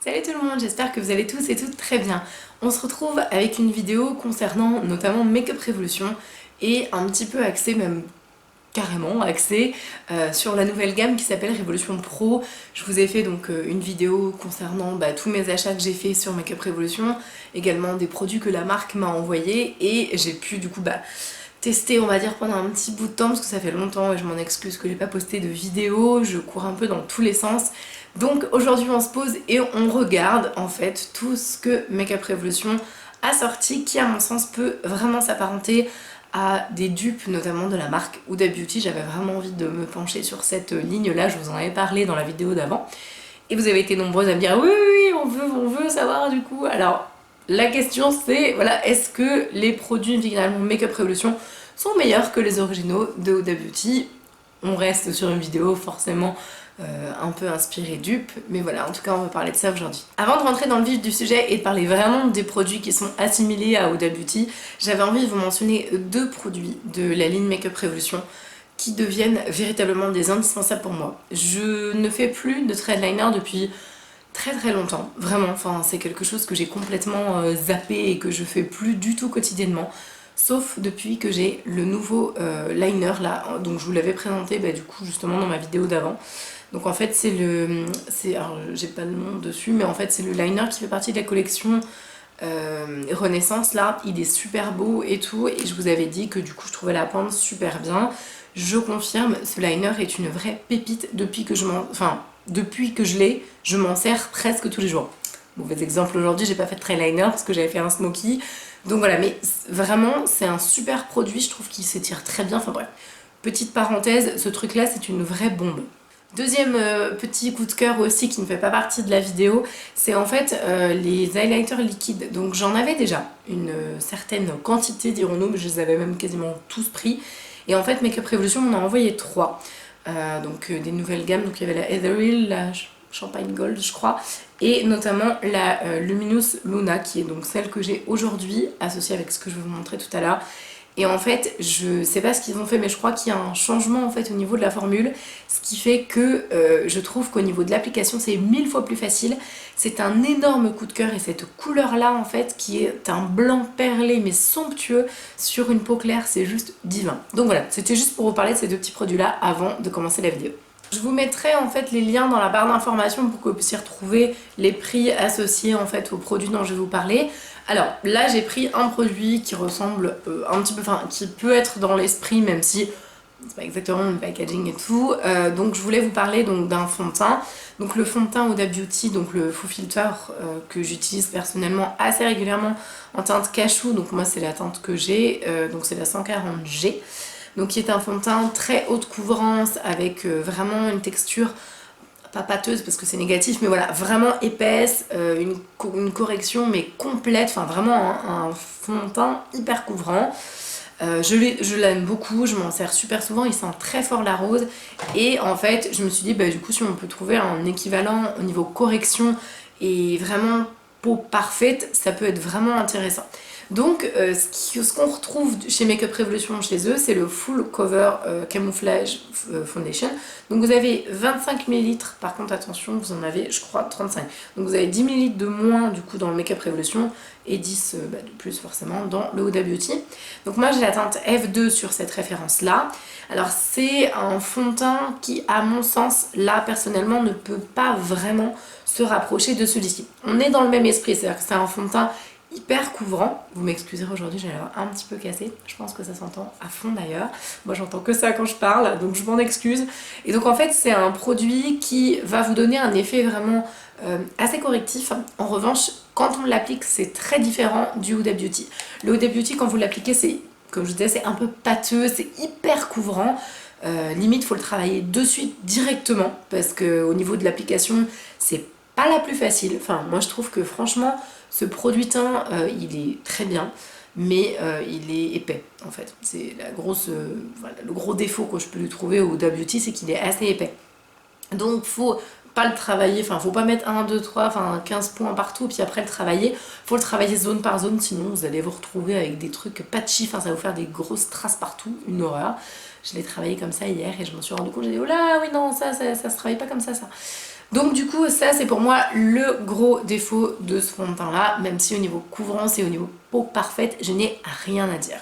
Salut tout le monde, j'espère que vous allez tous et toutes très bien. On se retrouve avec une vidéo concernant notamment Makeup Revolution et un petit peu axé, même carrément axé, sur la nouvelle gamme qui s'appelle Revolution Pro. Je vous ai fait donc une vidéo concernant tous mes achats que j'ai fait sur Makeup Revolution, également des produits que la marque m'a envoyés et j'ai pu du coup tester on va dire pendant un petit bout de temps parce que ça fait longtemps et je m'en excuse que j'ai pas posté de vidéo, je cours un peu dans tous les sens. Donc aujourd'hui on se pose et on regarde en fait tout ce que Makeup Revolution a sorti qui à mon sens peut vraiment s'apparenter à des dupes notamment de la marque Huda Beauty. J'avais vraiment envie de me pencher sur cette ligne là, je vous en avais parlé dans la vidéo d'avant et vous avez été nombreuses à me dire oui on veut savoir du coup. Alors la question c'est voilà, est-ce que les produits finalement Makeup Revolution sont meilleurs que les originaux de Huda Beauty? On reste sur une vidéo forcément un peu inspirée dupe, mais voilà, en tout cas on va parler de ça aujourd'hui. Avant de rentrer dans le vif du sujet et de parler vraiment des produits qui sont assimilés à Huda Beauty, j'avais envie de vous mentionner deux produits de la ligne Makeup Revolution qui deviennent véritablement des indispensables pour moi. Je ne fais plus de threadliner depuis très longtemps, vraiment, enfin c'est quelque chose que j'ai complètement zappé et que je fais plus du tout quotidiennement. Sauf depuis que j'ai le nouveau liner là, donc je vous l'avais présenté du coup justement dans ma vidéo d'avant. Donc en fait alors j'ai pas le nom dessus, mais en fait c'est le liner qui fait partie de la collection Renaissance là. Il est super beau et tout, et je vous avais dit que du coup je trouvais la pente super bien. Je confirme, ce liner est une vraie pépite depuis que je l'ai, je m'en sers presque tous les jours. Mauvais exemple aujourd'hui, j'ai pas fait de trait liner parce que j'avais fait un smoky. Donc voilà, mais vraiment c'est un super produit, je trouve qu'il s'étire très bien, enfin bref. Petite parenthèse, ce truc là c'est une vraie bombe. Deuxième petit coup de cœur aussi qui ne fait pas partie de la vidéo, c'est en fait les highlighters liquides. Donc j'en avais déjà une certaine quantité, dirons-nous, mais je les avais même quasiment tous pris. Et en fait Makeup Revolution m'en a envoyé 3. Donc des nouvelles gammes, donc il y avait la Ethereal, la Champagne Gold je crois, et notamment la Luminous Luna qui est donc celle que j'ai aujourd'hui, associée avec ce que je vais vous montrer tout à l'heure. Et en fait, je sais pas ce qu'ils ont fait, mais je crois qu'il y a un changement en fait au niveau de la formule, ce qui fait que je trouve qu'au niveau de l'application, c'est 1000 fois plus facile. C'est un énorme coup de cœur et cette couleur-là en fait, qui est un blanc perlé mais somptueux sur une peau claire, c'est juste divin. Donc voilà, c'était juste pour vous parler de ces deux petits produits-là avant de commencer la vidéo. Je vous mettrai en fait les liens dans la barre d'informations pour que vous puissiez retrouver les prix associés en fait aux produits dont je vais vous parler. Alors là j'ai pris un produit qui ressemble un petit peu, enfin qui peut être dans l'esprit même si c'est pas exactement le packaging et tout. Donc je voulais vous parler donc d'un fond de teint. Donc le fond de teint Huda Beauty, donc le Faux Filter que j'utilise personnellement assez régulièrement en teinte cachou. Donc moi c'est la teinte que j'ai, donc c'est la 140G. Donc qui est un fond de teint très haute couvrance avec vraiment une texture pas pâteuse parce que c'est négatif, mais voilà, vraiment épaisse, une correction mais complète, enfin vraiment un fond de teint hyper couvrant. Je l'aime beaucoup, je m'en sers super souvent, il sent très fort la rose et en fait je me suis dit du coup si on peut trouver un équivalent au niveau correction et vraiment peau parfaite, ça peut être vraiment intéressant. Donc ce qu'on retrouve chez Makeup Revolution chez eux, c'est le Full Cover Camouflage Foundation. Donc vous avez 25 ml, par contre attention, vous en avez je crois 35. Donc vous avez 10 ml de moins du coup dans le Makeup Revolution et 10 de plus forcément dans le Huda Beauty. Donc moi j'ai la teinte F2 sur cette référence là. Alors c'est un fond de teint qui à mon sens là personnellement ne peut pas vraiment se rapprocher de celui-ci. On est dans le même esprit, c'est-à-dire que c'est un fond de teint hyper couvrant. Vous m'excuserez aujourd'hui, j'ai l'air un petit peu cassée. Je pense que ça s'entend à fond d'ailleurs. Moi j'entends que ça quand je parle, donc je m'en excuse. Et donc en fait c'est un produit qui va vous donner un effet vraiment assez correctif. En revanche, quand on l'applique, c'est très différent du Huda Beauty. Le Huda Beauty, quand vous l'appliquez, c'est, comme je disais, c'est un peu pâteux, c'est hyper couvrant. Limite, il faut le travailler de suite directement parce qu'au niveau de l'application, c'est pas la plus facile. Enfin, moi je trouve que franchement, ce produit teint, il est très bien, mais il est épais en fait. C'est la grosse, voilà, le gros défaut que je peux lui trouver au Huda Beauty, c'est qu'il est assez épais. Donc faut pas le travailler, enfin faut pas mettre 1, 2, 3, enfin 15 points partout puis après le travailler, faut le travailler zone par zone, sinon vous allez vous retrouver avec des trucs patchy, enfin ça va vous faire des grosses traces partout, une horreur. Je l'ai travaillé comme ça hier et je m'en suis rendu compte, j'ai dit oh là oui non ça se travaille pas comme ça. Donc du coup ça c'est pour moi le gros défaut de ce fond de teint là, même si au niveau couvrance et au niveau peau parfaite je n'ai rien à dire.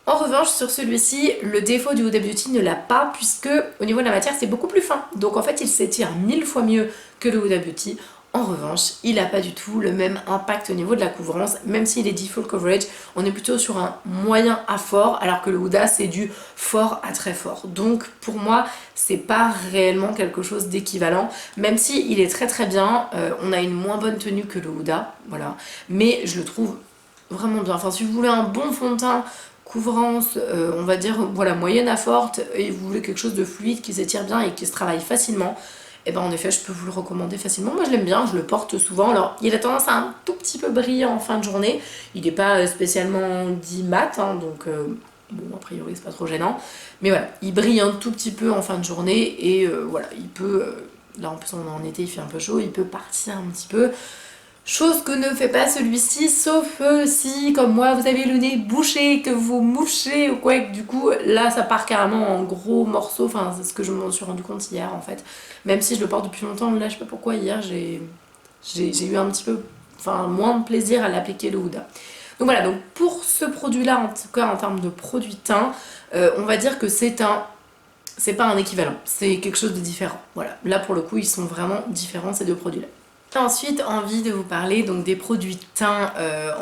En revanche sur celui-ci, le défaut du Huda Beauty ne l'a pas puisque au niveau de la matière c'est beaucoup plus fin. Donc en fait il s'étire 1000 fois mieux que le Huda Beauty. En revanche, il n'a pas du tout le même impact au niveau de la couvrance, même s'il est dit full coverage, on est plutôt sur un moyen à fort, alors que le Huda c'est du fort à très fort. Donc pour moi, c'est pas réellement quelque chose d'équivalent, même si il est très très bien, on a une moins bonne tenue que le Huda, voilà, mais je le trouve vraiment bien. Enfin, si vous voulez un bon fond de teint, couvrance, on va dire, voilà, moyenne à forte, et vous voulez quelque chose de fluide, qui s'étire bien et qui se travaille facilement, et ben en effet je peux vous le recommander facilement. Moi je l'aime bien, je le porte souvent. Alors il a tendance à un tout petit peu briller en fin de journée, il n'est pas spécialement dit mat, hein, donc bon a priori c'est pas trop gênant, mais voilà, il brille un tout petit peu en fin de journée et voilà, il peut, là en plus on est en été, il fait un peu chaud, il peut partir un petit peu. Chose que ne fait pas celui-ci, sauf si, comme moi, vous avez le nez bouché, que vous mouchez ou quoi, et que du coup, là, ça part carrément en gros morceaux. Enfin, c'est ce que je m'en suis rendu compte hier, en fait. Même si je le porte depuis longtemps, là, je sais pas pourquoi, hier, j'ai eu un petit peu, enfin, moins de plaisir à l'appliquer, le Huda. Donc voilà, donc pour ce produit-là, en tout cas, en termes de produit teint, on va dire que c'est pas un équivalent, c'est quelque chose de différent. Voilà, là, pour le coup, ils sont vraiment différents, ces deux produits-là. Ensuite, envie de vous parler donc des produits teints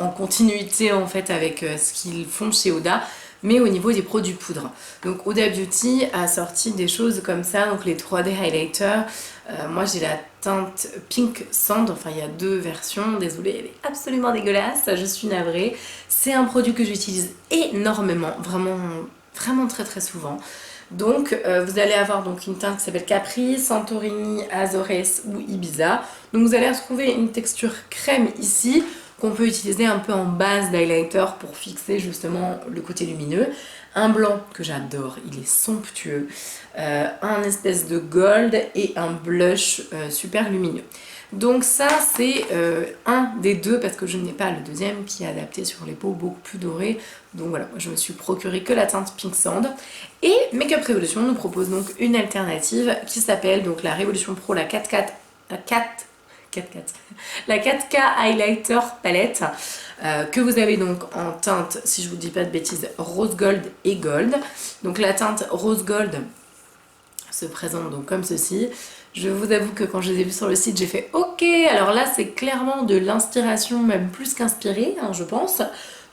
en continuité en fait avec ce qu'ils font chez Huda, mais au niveau des produits poudre. Donc Huda Beauty a sorti des choses comme ça, donc les 3D highlighters. Moi j'ai la teinte Pink Sand, enfin il y a deux versions, désolée elle est absolument dégueulasse, je suis navrée. C'est un produit que j'utilise énormément, vraiment, vraiment très très souvent. Donc vous allez avoir donc une teinte qui s'appelle Capri, Santorini, Azores ou Ibiza. Donc vous allez retrouver une texture crème ici qu'on peut utiliser un peu en base d'highlighter pour fixer justement le côté lumineux. Un blanc que j'adore, il est somptueux, un espèce de gold et un blush super lumineux. Donc ça c'est un des deux parce que je n'ai pas le deuxième qui est adapté sur les peaux beaucoup plus dorées. Donc voilà, moi je me suis procuré que la teinte Pink Sand. Et Makeup Revolution nous propose donc une alternative qui s'appelle donc la Revolution Pro, la 4K Highlighter Palette que vous avez donc en teinte, si je vous dis pas de bêtises, rose gold et gold. Donc la teinte rose gold se présente donc comme ceci. Je vous avoue que quand je les ai vus sur le site, j'ai fait ok, alors là c'est clairement de l'inspiration, même plus qu'inspiré, hein, je pense.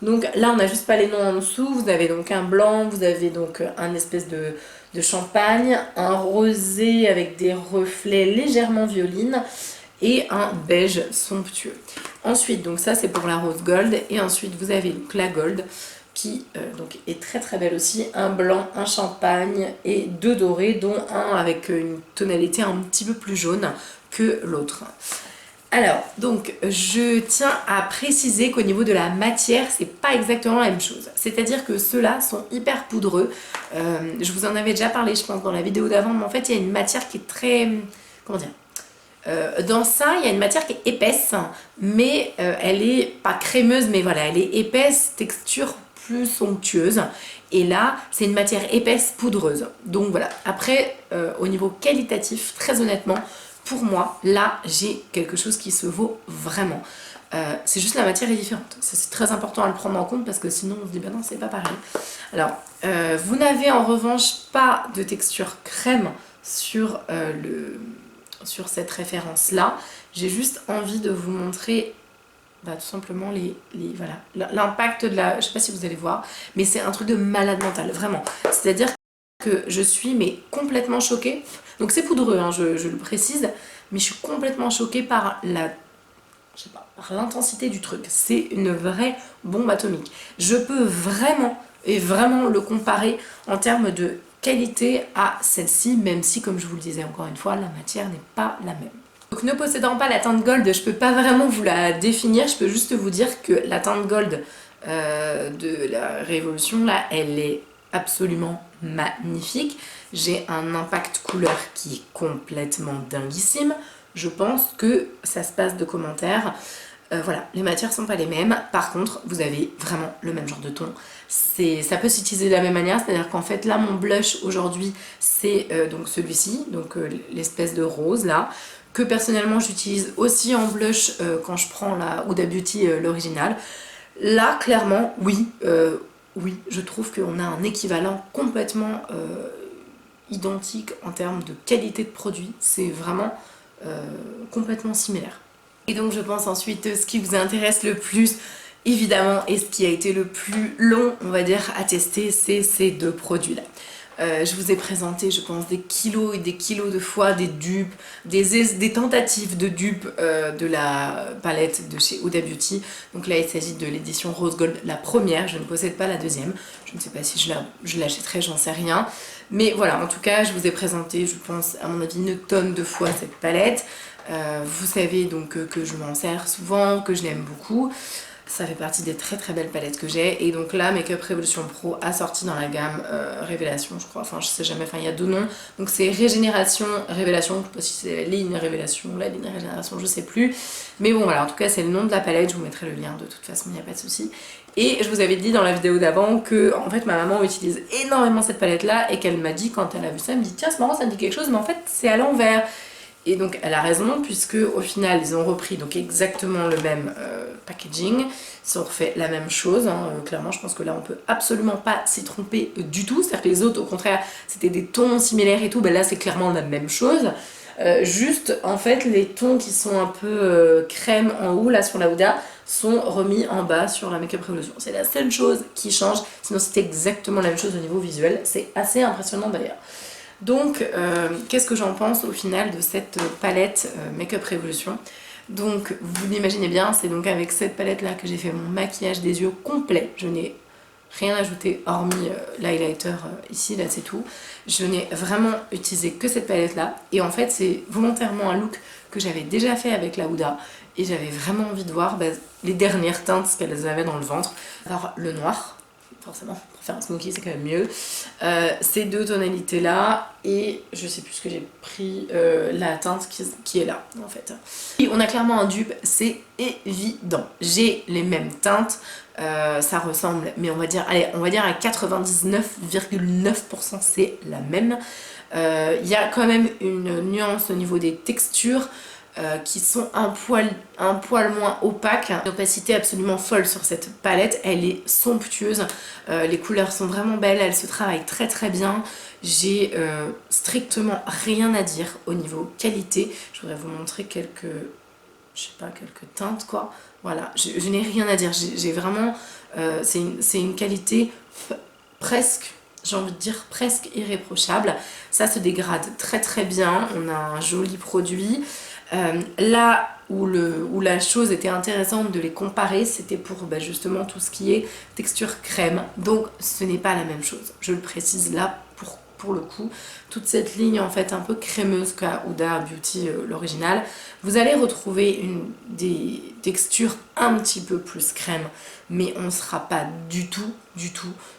Donc là on n'a juste pas les noms en dessous, vous avez donc un blanc, vous avez donc un espèce de champagne, un rosé avec des reflets légèrement violines et un beige somptueux. Ensuite, donc ça c'est pour la rose gold, et ensuite vous avez donc la gold qui donc est très très belle aussi, un blanc, un champagne et deux dorés, dont un avec une tonalité un petit peu plus jaune que l'autre. Alors, donc, je tiens à préciser qu'au niveau de la matière, c'est pas exactement la même chose. C'est-à-dire que ceux-là sont hyper poudreux. Je vous en avais déjà parlé, je pense, dans la vidéo d'avant, mais en fait, il y a une matière qui est très... Comment dire ? Dans ça, il y a une matière qui est épaisse, mais elle est pas crémeuse, mais voilà, elle est épaisse, texture plus somptueuse. Et là, c'est une matière épaisse poudreuse. Donc voilà. Après, au niveau qualitatif, très honnêtement, pour moi, là, j'ai quelque chose qui se vaut vraiment. C'est juste la matière est différente. C'est très important à le prendre en compte parce que sinon on se dit bah non, c'est pas pareil. Alors, vous n'avez en revanche pas de texture crème sur sur cette référence là. J'ai juste envie de vous montrer bah, tout simplement voilà, l'impact de la... Je sais pas si vous allez voir, mais c'est un truc de malade mental, vraiment. C'est-à-dire que je suis mais complètement choquée. Donc c'est poudreux, hein, je le précise, mais je suis complètement choquée par je sais pas, par l'intensité du truc. C'est une vraie bombe atomique. Je peux vraiment le comparer en termes de qualité à celle-ci, même si, comme je vous le disais encore une fois, la matière n'est pas la même. Donc ne possédant pas la teinte gold, je peux pas vraiment vous la définir, je peux juste vous dire que la teinte gold de la Révolution, là, elle est absolument magnifique. J'ai un impact couleur qui est complètement dinguissime. Je pense que ça se passe de commentaires. Voilà, les matières sont pas les mêmes, par contre vous avez vraiment le même genre de ton. Ça peut s'utiliser de la même manière, c'est à dire qu'en fait là mon blush aujourd'hui c'est donc celui-ci, donc l'espèce de rose là, que personnellement j'utilise aussi en blush quand je prends la Huda Beauty l'original. Là clairement oui, oui je trouve qu'on a un équivalent complètement identique en termes de qualité de produit, c'est vraiment complètement similaire. Et donc je pense ensuite ce qui vous intéresse le plus évidemment et ce qui a été le plus long on va dire à tester, c'est ces deux produits là. Je vous ai présenté je pense des kilos et des kilos de fois des dupes, des tentatives de dupes de la palette de chez Huda Beauty. Donc là il s'agit de l'édition Rose Gold, la première, je ne possède pas la deuxième, je ne sais pas si je l'achèterai, j'en sais rien. Mais voilà, en tout cas je vous ai présenté je pense à mon avis une tonne de fois cette palette. Vous savez donc que je m'en sers souvent, que je l'aime beaucoup. Ça fait partie des très très belles palettes que j'ai. Et donc là, Makeup Revolution Pro a sorti dans la gamme Révélation, je crois. Enfin, je sais jamais, enfin, il y a deux noms. Donc c'est Régénération, Révélation. Je ne sais pas si c'est la ligne Révélation, la ligne Régénération, je sais plus. Mais bon, voilà, en tout cas, c'est le nom de la palette. Je vous mettrai le lien de toute façon, il n'y a pas de souci. Et je vous avais dit dans la vidéo d'avant que en fait ma maman utilise énormément cette palette là et qu'elle m'a dit quand elle a vu ça, elle me dit tiens c'est marrant, ça me dit quelque chose mais en fait c'est à l'envers. Et donc elle a raison puisque au final ils ont repris donc exactement le même packaging, ils ont refait la même chose, hein. Clairement je pense que là on peut absolument pas s'y tromper du tout, c'est-à-dire que les autres au contraire c'était des tons similaires et tout, ben là c'est clairement la même chose. Juste en fait les tons qui sont un peu crème en haut là sur la Huda sont remis en bas sur la Makeup Revolution. C'est la seule chose qui change, sinon c'est exactement la même chose au niveau visuel, c'est assez impressionnant d'ailleurs. Donc qu'est-ce que j'en pense au final de cette palette Makeup Revolution? Donc vous l'imaginez bien, c'est donc avec cette palette là que j'ai fait mon maquillage des yeux complet. Je n'ai rien ajouté hormis l'highlighter ici, là c'est tout. Je n'ai vraiment utilisé que cette palette là et en fait c'est volontairement un look que j'avais déjà fait avec la Huda et j'avais vraiment envie de voir les dernières teintes qu'elles avaient dans le ventre. Alors le noir, forcément pour faire un smoky c'est quand même mieux, ces deux tonalités là et je sais plus ce que j'ai pris, la teinte qui est là en fait. Et on a clairement un dupe, c'est évident, j'ai les mêmes teintes, ça ressemble mais on va dire, allez, on va dire à 99,9% c'est la même. Il y a quand même une nuance au niveau des textures qui sont un poil moins opaques. Une opacité absolument folle sur cette palette, elle est somptueuse, les couleurs sont vraiment belles, elle se travaille très très bien. J'ai strictement rien à dire au niveau qualité. Je voudrais vous montrer quelques, je sais pas, quelques teintes quoi. Voilà, je n'ai rien à dire, j'ai vraiment, c'est une qualité presque, j'ai envie de dire presque irréprochable. Ça se dégrade très très bien, on a un joli produit. Là où la chose était intéressante de les comparer, c'était pour justement tout ce qui est texture crème. Donc ce n'est pas la même chose. Je le précise là pour le coup. Toute cette ligne en fait un peu crémeuse qu'a Huda Beauty l'original, vous allez retrouver des textures un petit peu plus crème. Mais on ne sera pas du tout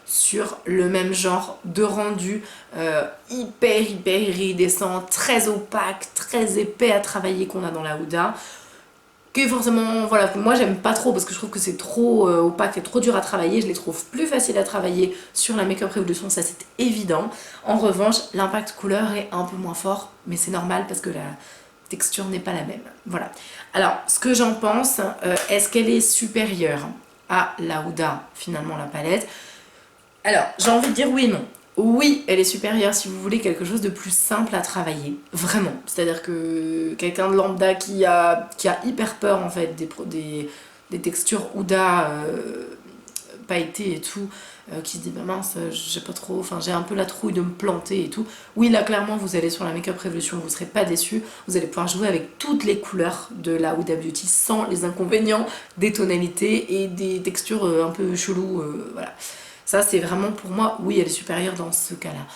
sur le même genre de rendu hyper iridescent, très opaque, très épais à travailler qu'on a dans la Huda. Que forcément, voilà, moi j'aime pas trop parce que je trouve que c'est trop opaque et trop dur à travailler. Je les trouve plus faciles à travailler sur la Makeup Revolution, ça c'est évident. En revanche, l'impact couleur est un peu moins fort, mais c'est normal parce que la texture n'est pas la même. Voilà. Alors, ce que j'en pense, est-ce qu'elle est supérieure à la Huda, finalement, la palette? Alors, j'ai envie de dire oui et non. Oui, elle est supérieure si vous voulez quelque chose de plus simple à travailler, vraiment. C'est-à-dire que quelqu'un de lambda qui a hyper peur en fait des textures Huda pailletées et tout, qui se dit bah mince, j'ai pas trop, enfin j'ai un peu la trouille de me planter et tout. Oui, là clairement vous allez sur la Makeup Revolution, vous serez pas déçus, vous allez pouvoir jouer avec toutes les couleurs de la Huda Beauty sans les inconvénients des tonalités et des textures un peu cheloues, voilà. Ça c'est vraiment pour moi, oui elle est supérieure dans ce cas-là.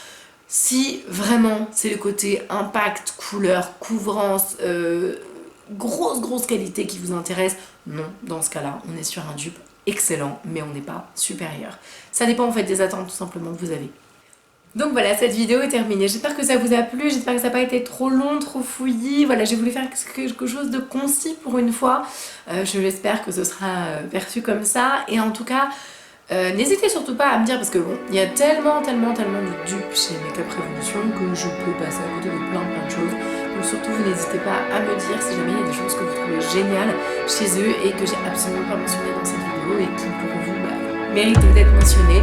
Si vraiment c'est le côté impact, couleur, couvrance, grosse qualité qui vous intéresse, non, dans ce cas-là on est sur un dupe excellent mais on n'est pas supérieur. Ça dépend en fait des attentes tout simplement que vous avez. Donc voilà, cette vidéo est terminée. J'espère que ça vous a plu, j'espère que ça n'a pas été trop long, trop fouillis. Voilà, j'ai voulu faire quelque chose de concis pour une fois. J'espère que ce sera perçu comme ça. Et en tout cas, n'hésitez surtout pas à me dire, parce que bon, il y a tellement de dupes chez Makeup Revolution que je peux passer à côté de plein de choses. Donc surtout, vous n'hésitez pas à me dire si jamais il y a des choses que vous trouvez géniales chez eux et que j'ai absolument pas mentionné dans cette vidéo et qui pour vous méritent d'être mentionnées.